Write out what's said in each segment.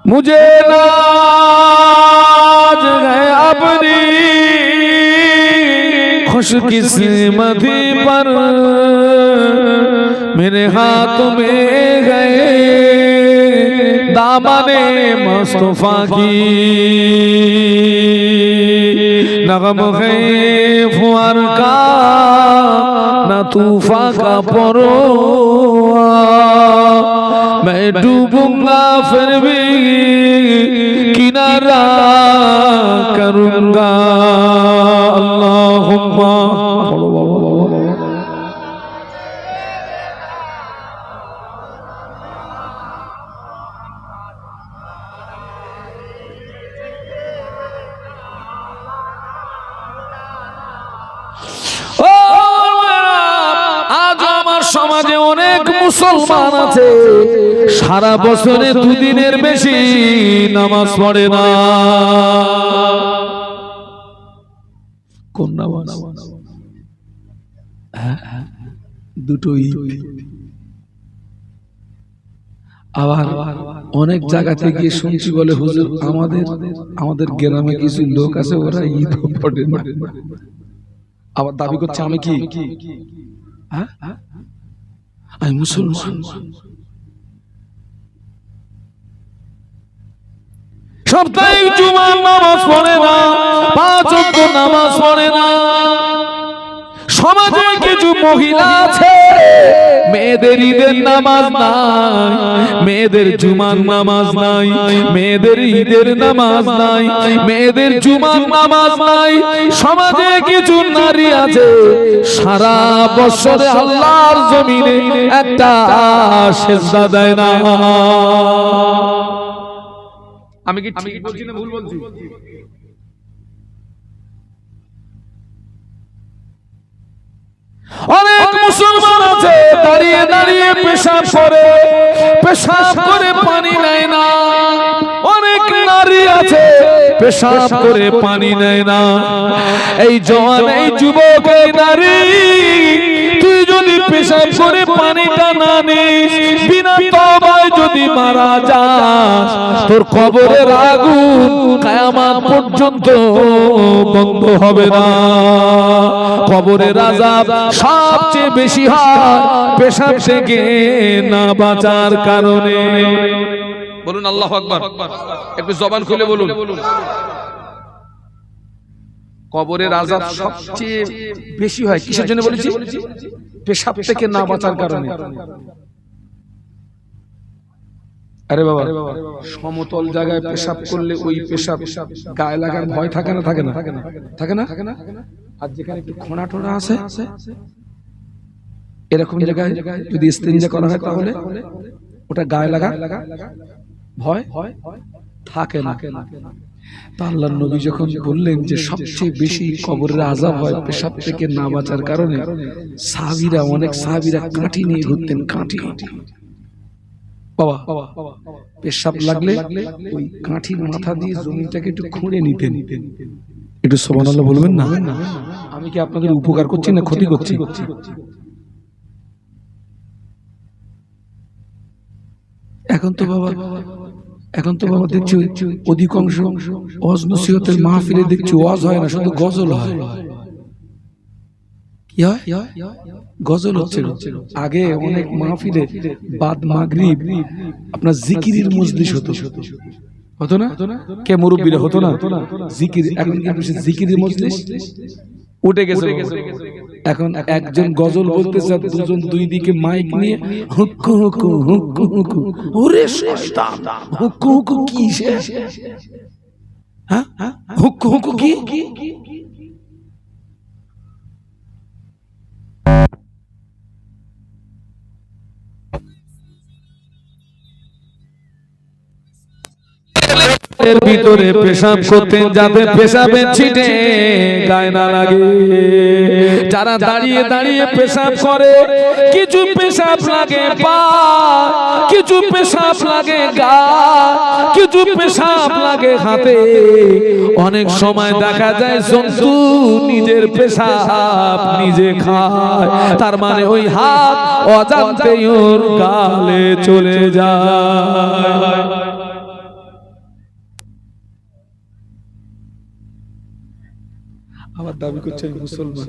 मुझे नाज है अपनी खुशकिस्मती पर, मेरे हाथ में गए दामने मुस्तफा की, नगम है फुआर का न तूफा का परोआ, मैं डूबूंगा फिर भी किनारा करूंगा। अल्लाहुम्मा সমাজে অনেক মুসলমান আছে সারা বছরে দুদিনের বেশি নামাজ পড়ে না। কোন নামাজ? দুটোই। আবার অনেক জায়গাতে গিয়ে শুনছি বলে হুজুর আমাদের গ্রামে কিছু লোক আছে ওরা ঈদ পড়ে না, আবার দাবি করছে আমি কি আমি মুসলমান। সাপ্তাহিক জুমার নামাজ পড়ে না, 5 ওয়াক্ত নামাজ পড়ে না। সমাজে কিছু মহিলা আছে মেয়েদের ঈদের নামাজ নাই, মেয়েদের জুমার নামাজ নাই, মেয়েদের ঈদের নামাজ নাই, মেয়েদের জুমার নামাজ নাই। সমাজে কিছু নারী আছে সারা বছরে আল্লাহর জমিনে একটা সিজদা দেয় না। আমি কি ঠিক বলছি না ভুল বলছি? অনেক মুসলমান আছে দাঁড়িয়ে দাঁড়িয়ে পেশাব করে পানি নেয় না। অনেক নারী আছে পেশাব করে পানি নেয় না। এই জওয়ান, এই যুবক, এই নারী, তুই যদি পেশাব করে পানিটা না নিস, বিনা তওবায় যদি মারা যাস, তোর কবরের আগুন কিয়ামত পর্যন্ত বন্ধ হবে না। কবরের আযাব সবচেয়ে বেশি হয় পেশাব থেকে না বাঁচার কারণে। বলুন আল্লাহু আকবার, একটু জবান খুলে বলুন। কবরের আযাব সবচেয়ে বেশি হয় কিসের জন্য বলেছি? পেশাব থেকে না বাঁচার কারণে। আরে বাবা, সমতল জায়গায় পেশাব করলে ওই পেশাব গায়ে লাগার ভয় থাকে না? থাকে না? থাকে না? আর যেখানে একটু খোঁড়া টোড়া আছে এরকম জায়গায় যদি ইস্তেঞ্জা করা হয় তাহলে ওটা গায়ে লাগা ভয় থাকে না। তা আল্লাহর নবী যখন বললেন যে সবচেয়ে বেশি কবরের আযাব হয় পেশাব থেকে না বাঁচার কারণে, সাহাবীরা, অনেক সাহাবীরা কাঠি নিয়ে ঘুরতেন। কাঠি বাবা, পেশাব লাগলে ওই কাঠির মাথা দিয়ে জমিটাকে একটু খুঁড়ে নিতেন। একটু সুবহানাল্লাহ বলবেন না? আমি কি আপনাদের উপকার করছি না ক্ষতি করছি? এখন তো বাবা দেখছি অধিকাংশ ওয়াজ নসিহতের মাহফিলে দেখছি ওয়াজ হয় না, শুধু গজল হয়। কি হয়? গজল হচ্ছে। আগে অনেক মাহফিলে বাদ মাগরিব আপনার জিকিরের মজলিস হতো না? কে মুরব্বিরা হতো না জিকির? এখন কিন্তু জিকিরের মজলিস উঠে গেছে। এখন একজন গজল বলতেছে, দুজন দুই দিকে মাইক নিয়ে হুক্কু হুক্কু হুক্কু হুক্কু। ওরে শয়তান, হুক্কু হুক্কু কি? হ্যাঁ, হুক্কু হুক্কু কি? এর ভিতরে পেশাব করতেন যাতে পেশাবের ছিটে গায়ে না লাগে। যারা দাঁড়িয়ে দাঁড়িয়ে পেশাব করে, কিছু পেশাব লাগে পা, কিছু পেশাব লাগে গা, কিছু পেশাব লাগে হাতে। অনেক সময় দেখা যায় জন্তু নিজের পেশাব নিজে খায়, তার মানে ওই হাত অজান্তেই ওর গালে চলে যায়। আবার দাবি করছে আমি মুসলমান।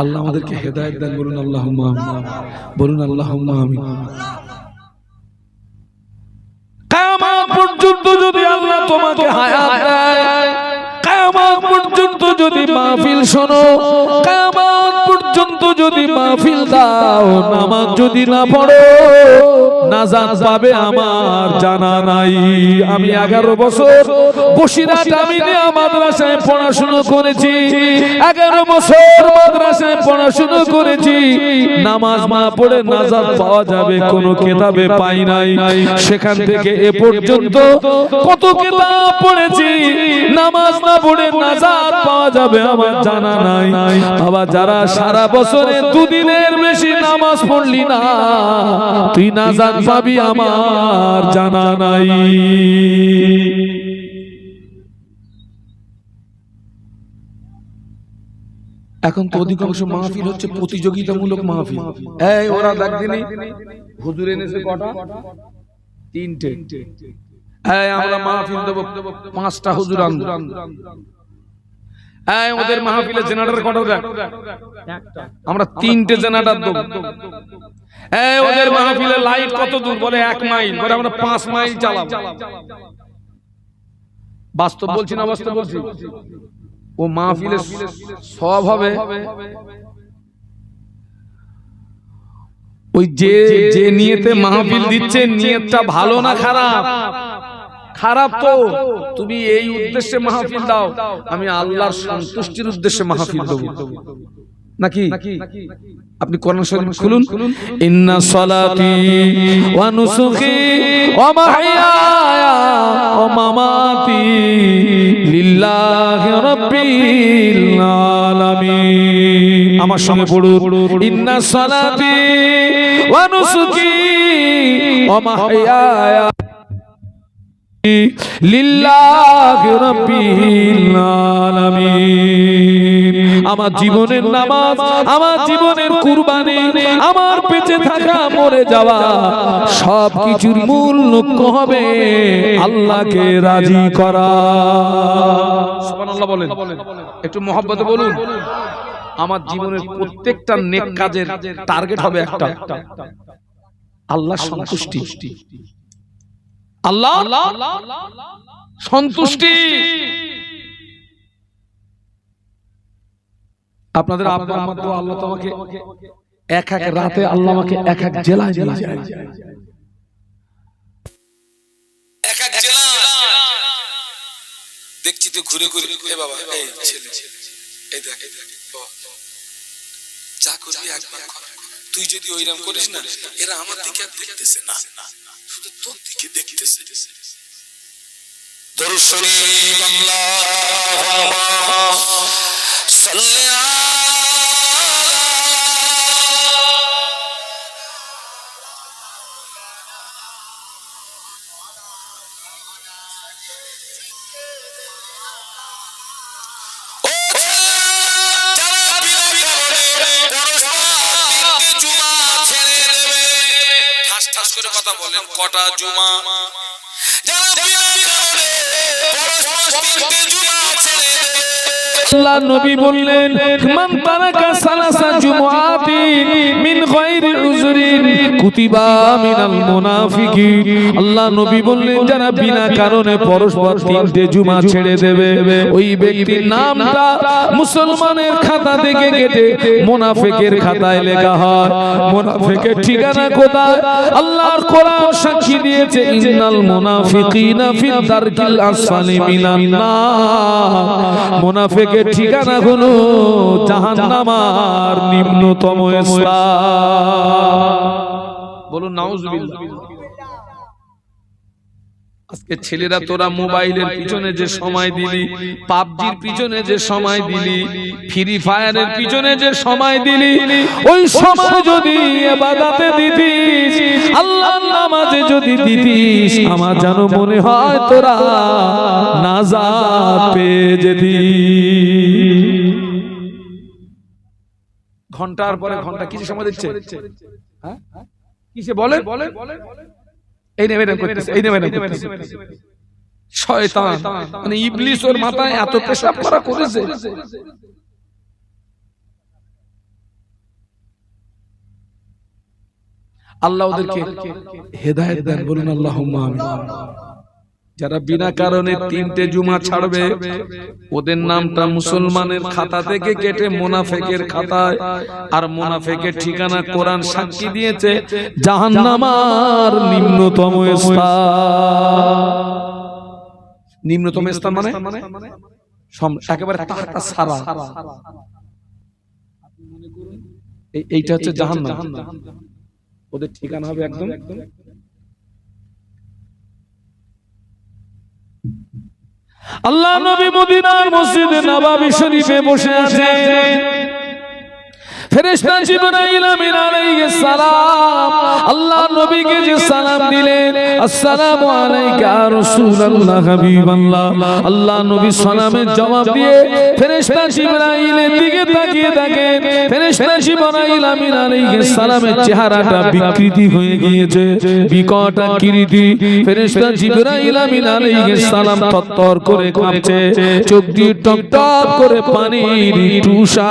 আল্লাহ আমাদেরকে হেদায়েত দান, বলুন আল্লাহুম্মা আমিন, বলুন আল্লাহুম্মা আমিন। কিয়ামত পর্যন্ত যদি আল্লাহ তোমাকে হায়াত দেয়, কিয়ামত পর্যন্ত যদি মাহফিল শোনো, কিয়ামত পর্যন্ত যদি মাহফিল দাও, নামাজ যদি না পড়ো, নাজাত পাবে আমার জানা নাই। আমি 11 বছর বসিরহাট আমিনিয়া মাদ্রাসায় পড়াশোনা করেছি, 11 বছর মাদ্রাসায় পড়াশোনা করেছি। নামাজ না পড়ে নাজাত পাওয়া যাবে কোনো কিতাবে পাই নাই। সেখান থেকে এ পর্যন্ত কত কিতাব পড়েছি, নামাজ না পড়ে নাজাত পাওয়া যাবে আমার জানা নাই। বাবা, যারা সারা বছরে 2 দিনের বেশি নামাজ পড়লি না, তুই নাজাত পাবি আমার জানা নাই। এখন তো অধিকাংশ মাহফিল হচ্ছে প্রতিযোগিতামূলক মাহফিল। এই ওরা দেখদিনি হুজুর এনেছে কটা? 3টে। এই আমরা মাহফিল দেব 5টা হুজুর আনবো। এই ওদের মাহফিলে জেনারেটর কটা দেখ? আমরা 3টে জেনারেটর দেব। এই ওদের মাহফিলে লাইট কত দূর? বলে 1 মাইল। বলে আমরা 5 মাইল চালাবো। বাস্তব বলছি না বাস্তব বলছি? ও মাহফিলে সব হবে ওই যে নিয়তে মাহফিল দিচ্ছে, নিয়তটা ভালো না খারাপ? খারাপ তো। তুমি এই উদ্দেশ্যে মাহফিল দাও, আমি আল্লাহর সন্তুষ্টির উদ্দেশ্যে মাহফিল দেব নাকি? আপনি কোরআন শরীফ খুলুন, ইন্না সালাতি ওয়া নুসুকি ওয়া মাহইয়ায়া ওয়া মামাতি লিল্লাহি রাব্বিল আলামিন। আমার সঙ্গে পড়ুন, ইন্না সালাতি ওয়া নুসুকি ওয়া মাহইয়ায়া লিল্লাহি রাব্বিল আলামিন। আমার জীবনের নামাজ, আমার জীবনের কুরবানি, আমার বেঁচে থাকা মরে যাওয়া সব কিছুর মূল লক্ষ্য হবে আল্লাহকে রাজি করা। সুবহানাল্লাহ বলেন, একটু মহব্বতে বলুন। আমার জীবনের প্রত্যেকটা নেক কাজের টার্গেট হবে একটা, আল্লাহ সন্তুষ্টি। আল্লাহ সন্তুষ্টি। আপনাদের আব্বা আম্মা তো আল্লাহ তোমাকে এক এক রাতে আল্লাহ আমাকে এক এক জেলায় নিয়ে যায়, এক এক জেলা দেখছি তো ঘুরে ঘুরে। এ বাবা, এই ছেলে, এই দেখ, যা করবি একবার কর। তুই যদি ওইরকম করিস না, এরা আমার দিকে আর দেখতেছে না, শুধু তোর দিকে দেখতেছে। দরুদ শরীফ আল্লাহুম্মা সাল্লি আলা। ঠাস করে কথা বলেন, কটা জুমা? আল্লাহ নবী বললেন, মান তারাকা সালাসা জুমআতিন মিন গায়রি উযরিন কুতিবা মিনাল মুনাফিকিন। আল্লাহ নবী বললেন, যারা বিনা কারণে পরস্পর 3টে জুমা ছেড়ে দেবে, ওই ব্যক্তির নামটা মুসলমানের খাতা থেকে কেটে মুনাফিকের খাতায় লেখা হয়। মুনাফিকের ঠিকানা কোথায়? আল্লাহর কোরআন সাক্ষী দিয়েছে, ইন্নাল মুনাফিকিনা ফিদ দারকিল আসফালি মিনান নার। মুনাফিকের ঠিকানা হলো জাহান্নামের নিম্নতম স্তর। বলুন নাউজুবিল্লাহ। আজকে ছেলেরা তোরা মোবাইলের পিছনে যে সময় দিলি, পাবজির পিছনে যে সময় দিলি, ফ্রি ফায়ারের পিছনে যে সময় দিলি, ওই সময় যদি ইবাদতে দিতিস, আল্লাহর নামাজে যদি দিতিস, আমার যেন মনে হয় তোরা নাজাত পেয়ে যেতি। ঘন্টার পরে ঘন্টা কিসে সময় দিচ্ছে? হ্যাঁ, কিসে বলে? এই নেবে করতেছে, এই নেবে করতেছে। শয়তান মানে ইবলিস ওর মাথায় এত পেশাব করা করেছে। আল্লাহ ওদেরকে হেদায়েত দেন, বলুন আল্লাহুম্মা আমিন। যারা বিনা কারণে 3টে জুমা ছাড়বে ওদের নামটা মুসলমানের খাতা থেকে কেটে মুনাফিকের খাতায়, আর মুনাফিকের ঠিকানা কোরআন সাক্ষী দিয়েছে জাহান্নামের নিম্নতম স্থান। নিম্নতম স্থান মানে একেবারে তাহতা সারা, এইটা হচ্ছে জাহান্নাম। ওদের ঠিকানা হবে একদম। আল্লাহ নবী মদিনার মসজিদে নববী শরীফে বসে আছেন। ফেরেশতা জিবরাইল আমিন আলাইহিস সালাম আল্লাহ নবীকে যে সালাম দিলেন, আসসালামু আলাইকা রাসূলুল্লাহ হাবিবাল্লাহ, আল্লাহ নবী সালামের জবাব দিয়ে ফেরেশতা জিবরাইলের দিকে তাকিয়ে দেখেন, ফেরেশতা জিবরাইল আমিন আলাইহিস সালামের চেহারাটা বিকৃতি হয়ে গিয়েছে, বিকট আকৃতি। ফেরেশতা জিবরাইল আমিন আলাইহিস সালাম তত্তর করে কাঁপছে, চোখ দিয়ে টকটক করে পানির টুসা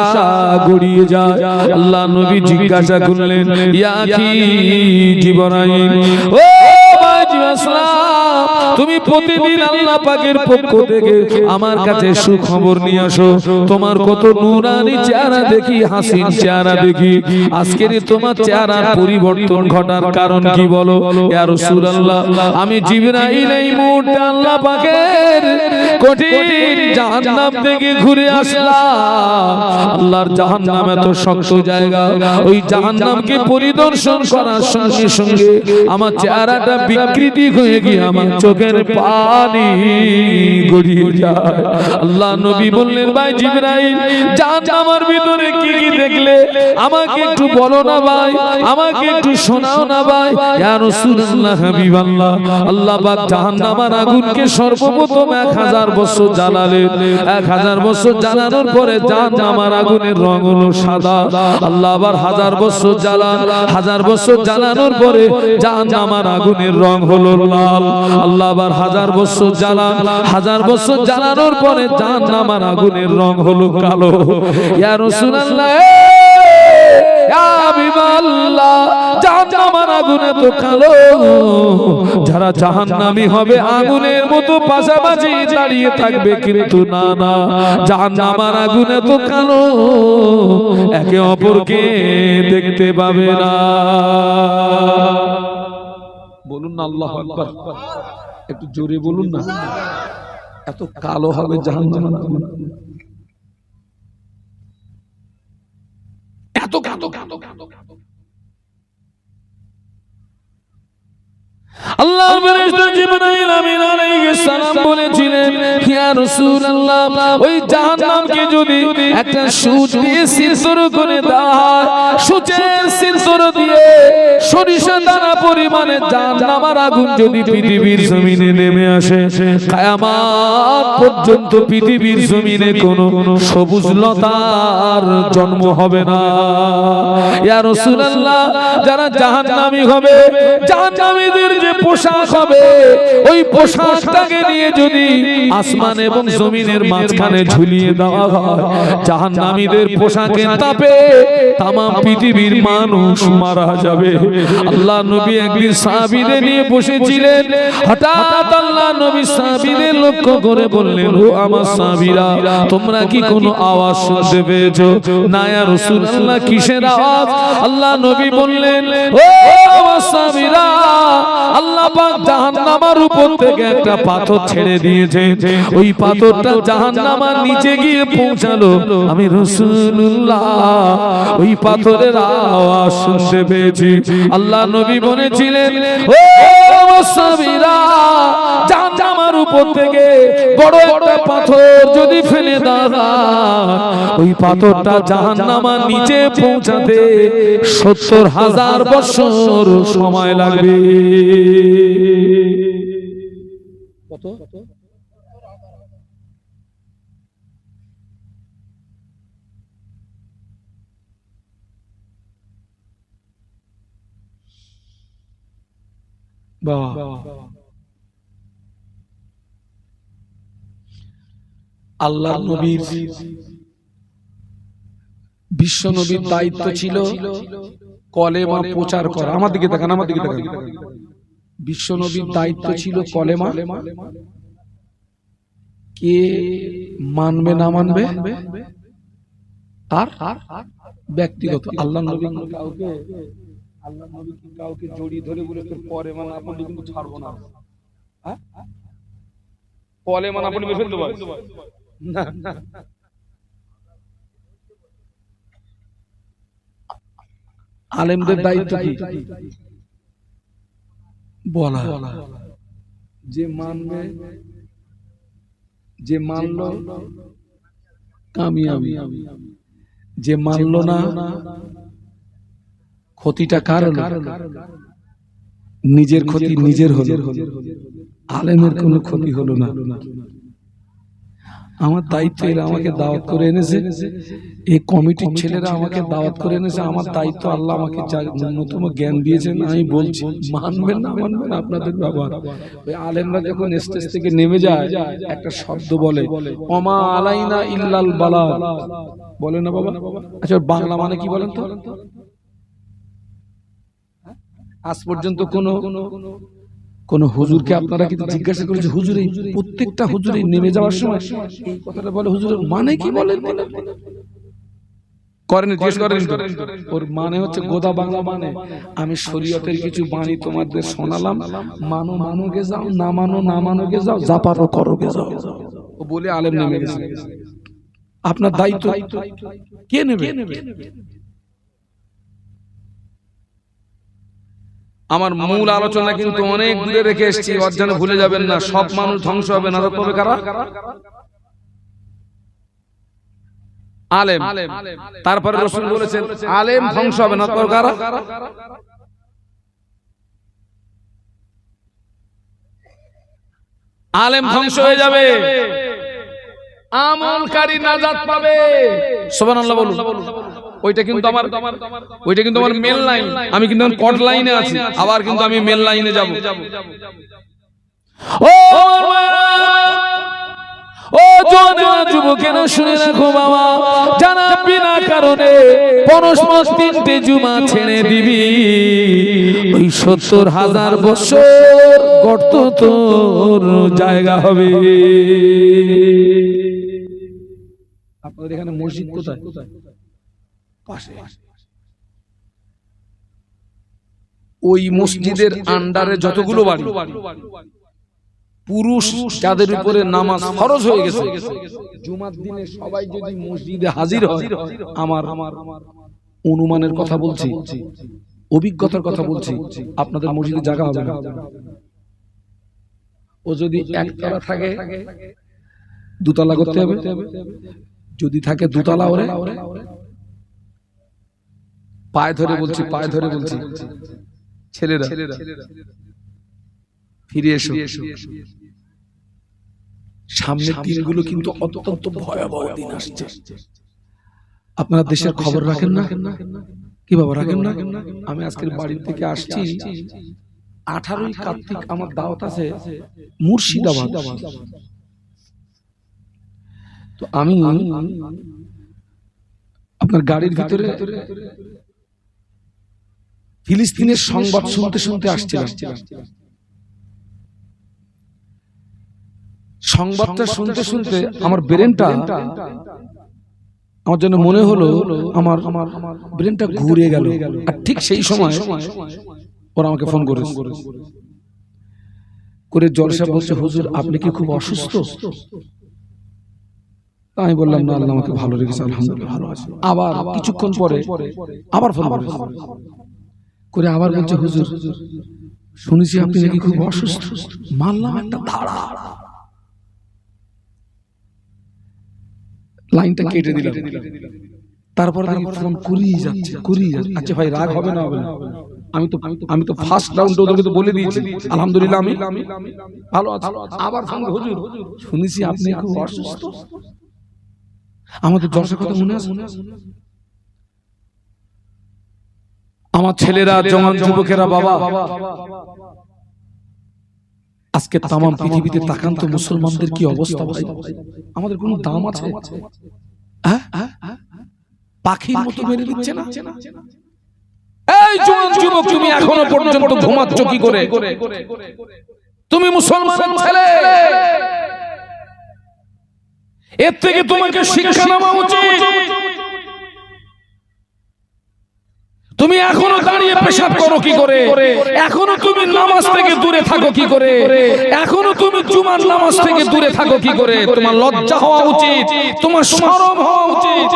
গড়িয়ে যায়। আল্লাহ নবী জিজ্ঞাসা করলেন, ইয়া কি জিবরাইল, ও ভাই আসসালাম, তুমি প্রতিদিন আল্লাহ পাকের পক্ষ থেকে আমার কাছে সুখবর নিয়ে আসো, তোমার কত নূরানি চেহারা দেখি, হাসিন চেহারা দেখি, আজকের তোমার চেহারার পরিবর্তন ঘটার কারণ কি বলো? ইয়া রাসূলুল্লাহ, আমি জিবরাইল এই মুহূর্তে আল্লাহ পাকের কঠিন জাহান্নাম থেকে ঘুরে আসলাম। আল্লাহর জাহান্নাম এত শক্ত জায়গা, ওই জাহান্নামকে পরিদর্শন করার সঙ্গে সঙ্গে আমার চেহারাটা বিকৃতি হয়ে গিয়ে আমার চোখের পানি গড়িয়ে যায়। আল্লাহ নবী বললেন, ভাই জিবরাইল, জাহান্নামের ভিতরে কি কি দেখলে আমাকে একটু বলো না ভাই, আমাকে একটু শোনাও না ভাই। ইয়া রাসূলুল্লাহ হাবিবাল্লাহ, আল্লাহ পাক জাহান্নামের আগুনকে সর্বপ্রথম 1000 বছর জ্বালালেন। 1000 বছর জ্বালানোর পরে জাহান্নামের আগুনের রং হলো সাদা। আল্লাহ আবার 1000 বছর জ্বালান, 1000 বছর জ্বালানোর পরে জাহান্নামের আগুনের রং হলো লাল। আল্লাহ আবার 1000 বছর জ্বালান, 1000 বছর জ্বালানোর পরে জাহান্নামের আগুনের রং হলো কালো। ইয়া রাসূলুল্লাহ, ইয়া হাবিবাল্লাহ, জাহান্নামের আগুনে তো কালো, যারা জাহান্নামী হবে আগুনের মতো পাশাপাশি দাঁড়িয়ে থাকবে, কিন্তু না না, জাহান্নামের আগুনে তো কালো, একে অপরকে দেখতে পাবে না। বলুন না আল্লাহু আকবার, একটু জোরে বলুন না। এত কালো হবে জাহান্নামের আগুন, এত কালো। আল্লাহর ফেরেশতা জিবরাইল আমিন আলাইহিস সালাম বলেছিলেন, ইয়া রাসূলুল্লাহ, ওই জাহান্নামকে যদি একটা সূচ দিয়ে সিলসর করে দেওয়া হয়, সূচের সিলসর দিয়ে সরিষা দানা পরিমাণে জাহান্নামের আগুন যদি পৃথিবীর জমিনে নেমে আসে, কিয়ামত পর্যন্ত পৃথিবীর জমিনে কোনো সবুজ লতার জন্ম হবে না। ইয়া রাসূলুল্লাহ, যারা জাহান্নামী হবে, জাহান্নামীদের যে পোশাক হবে, ওই পোশাকটাকে নিয়ে যদি আসমান এবং জমিনের মাঝখানে ঝুলিয়ে দেওয়া হয়, জাহান্নামীদের পোশাকের তাপে তামাম পৃথিবীর মানুষ মারা যাবে। আল্লাহ নবী একদিন সাহাবীদের নিয়ে বসেছিলেন, হঠাৎ আল্লাহ নবী সাহাবীদের লক্ষ্য করে বললেন, ও আমার সাহাবীরা, তোমরা কি কোনো আওয়াজ শুনতে পেয়েছো? না ইয়া রাসূলুল্লাহ, কিসের আওয়াজ? আল্লাহ নবী বললেন, ও আমার সাহাবীরা, আল্লাহ পাক জাহান্নামের উপর থেকে একটা পাথর ছেড়ে দিয়েছে, ওই পাথরটা জাহান্নামের নিচে গিয়ে পৌঁছালো, আমি রাসূলুল্লাহ ওই পাথরের আওয়াজ শুনতে পেয়েছি। আল্লাহ নবী বলেছিলেন, ও সাহাবীরা, জাহান্নামের উপর থেকে বড় একটা পাথর যদি ফেলে দাও, ওই পাথরটা জাহান্নামের নিচে পৌঁছাতে 70,000 বছর সময় লাগবে। কত? বাহ, আল্লাহর নবীর বিশ্ব নবীর দায়িত্ব ছিল কলেমা প্রচার করা। আমার দিকে তাকান, আমার দিকে তাকান। বিশ্ব নবীর দায়িত্ব ছিল কলেমা, কে মানবে না মানবে তার ব্যক্তিগত। আল্লাহ নবী কাউকে জড়িয়ে ধরে বলে তোর কলেমা না পড়লে কিন্তু ছাড়বো না, কলেমা না পড়লে ফেলতে পারে না। আলেমদের দায়িত্ব কি? বলা, যে মানবে, যে মানলো কামিয়াবি, যে মানলো না ক্ষতিটা কার হলো? নিজের ক্ষতি নিজের হলো, আলেমের কোনো ক্ষতি হলো না। আমার দায়িত্ব এরা আমাকে দাওয়াত করে এনেছে, এই কমিটির ছেলেরা আমাকে দাওয়াত করে এনেছে। আমার দায়িত্ব, আল্লাহ আমাকে ন্যূনতম জ্ঞান দিয়েছেন, আমি বলছি মানবেন না মানবেন আপনাদের ব্যবহার। ওই আলেমরা যখন স্টেজ থেকে নেমে যায় একটা শব্দ বলে, ওমা আলাইনা ইল্লাল বালাগ, বলে না বাবা? আচ্ছা বাংলা মানে কি বলেন তো? আজ পর্যন্ত কোন হুজুরকে আপনারা কিন্তু জিজ্ঞাসা করেছে, হুজুর এই প্রত্যেকটা হুজুরে নেমে যাওয়ার সময় এই কথাটা বলে, হুজুরের মানে কি বলেন? করেন, জিজ্ঞেস করেন। ওর মানে হচ্ছে গোদা বাংলা মানে, আমি শরীয়তের কিছু বাণী তোমাদের শোনালাম, মানো মানো গে যাও, না মানো না মানো গে যাও, যা পারো করো গে যাও। ও বলে আলেম নেমে গেছে। আপনার দায়িত্ব কে নেবে? আমার মূল আলোচনা কিন্তু অনেক দূরে রেখে এসেছি, অজানা ভুলে যাবেন না। সব মানুষ ধ্বংস হবে, নরক পাবে কারা? আলেম। তারপরে রাসূল বলেছেন আলেম ধ্বংস হবে, নরক পাবে কারা? আলেম ধ্বংস হয়ে যাবে, আমলকারী নাজাত পাবে। সুবহানাল্লাহ বলুন। ওইটা কিন্তু আমার মেল লাইন, আমি কিন্তু কট লাইনে আছি, আবার কিন্তু আমি মেল লাইনে যাব। ও জোয়ানেরা যুবকেরা শুনে রাখো বাবা, জানা বিনা কারণে পরস্পর 3টে জুমা ছেড়ে দিবি, ওই 70,000 বছর গর্ত তোর জায়গা হবে। আপনাদের এখানে মসজিদ কোথায়? পাশে। ওই মসজিদের আন্ডারে যতগুলো বাড়ি, পুরুষ যাদের উপরে নামাজ ফরজ হয়ে গেছে, জুমার দিনে সবাই যদি মসজিদে হাজির হয়, আমার অনুমানের কথা বলছি, অভিজ্ঞতার কথা বলছি, আপনাদের মসজিদে জায়গা হবে না। ও যদি একতলা থাকে, দুতলা করতে হবে। যদি থাকে দুতলা, ওরে পায়ে ধরে বলছি, পায়ে ধরে বলছি, ছেলেরা ফিরে এসো। সামনের দিনগুলো কিন্তু অত্যন্ত ভয়াবহ দিন আসছে। আপনারা দেশের খবর রাখেন না? কি বাবা রাখেন না? আমি আজকের বাড়ি থেকে আসছি, 18ই কার্তিক আমার দাওয়াত আছে মুর্শিদাবাদ। তো আমি আপনার গাড়ির ভিতরে ফিলিস্তিনের সংবাদ শুনতে শুনতে আসছিলাম। সংবাদটা শুনতে শুনতে আমার ব্রেনটা, আমার জন্য মনে হলো আমার ব্রেনটা ঘুরে গেল। আর ঠিক সেই সময় ওরা আমাকে ফোন করে জলসা বলছে, হুজুর আপনি কি খুব অসুস্থ? আমি বললাম না, আল্লাহ আমাকে ভালো রেখেছে, আলহামদুলিল্লাহ ভালো আছি। আবার কিছুক্ষণ পরে আবার ফোন করে আবার বলছে, হুজুর শুনেছি আপনি নাকি খুব অসুস্থ। মারলাম একটা ধাড়া, লাইনটা কেটে দিলাম। তারপরে ফোন করিয়ে যাচ্ছে। আচ্ছা ভাই রাগ হবে না? হবে না। আমি তো ফার্স্ট রাউন্ড ওদেরকে তো বলে দিয়েছি আলহামদুলিল্লাহ আমি ভালো আছি। আবার ফোন, হুজুর শুনেছি আপনি খুব অসুস্থ। আমাদের জলসার কথা মনে আছে? আমার ছেলেরা, জওয়ান যুবকেরা, বাবা আজকে তামাম পৃথিবীতে তাকান তো মুসলমানদের কি অবস্থা ভাই, আমাদের কোনো দাম আছে? পাখির মতো মেরে দিচ্ছে না। এই জোয়ান যুবক, তুমি এখনো পর্যন্ত ঘুমাচ্ছ কি করে? তুমি মুসলমানের ছেলে, এর থেকে তোমাকে শিক্ষা নেওয়া উচিত। তুমি এখনো দাঁড়িয়ে পেশাব করো কি করে? এখনো তুমি নামাজ থেকে দূরে থাকো কি করে? এখনো তুমি জুমার নামাজ থেকে দূরে থাকো কি করে? তোমার লজ্জা হওয়া উচিত, তোমার শরম হওয়া উচিত।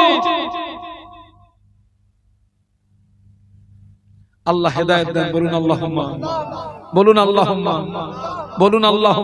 আল্লাহ হেদায়েত দেন, বলুন আল্লাহুম্মা, বলুন আল্লাহুম্মা, বলুন আল্লাহ।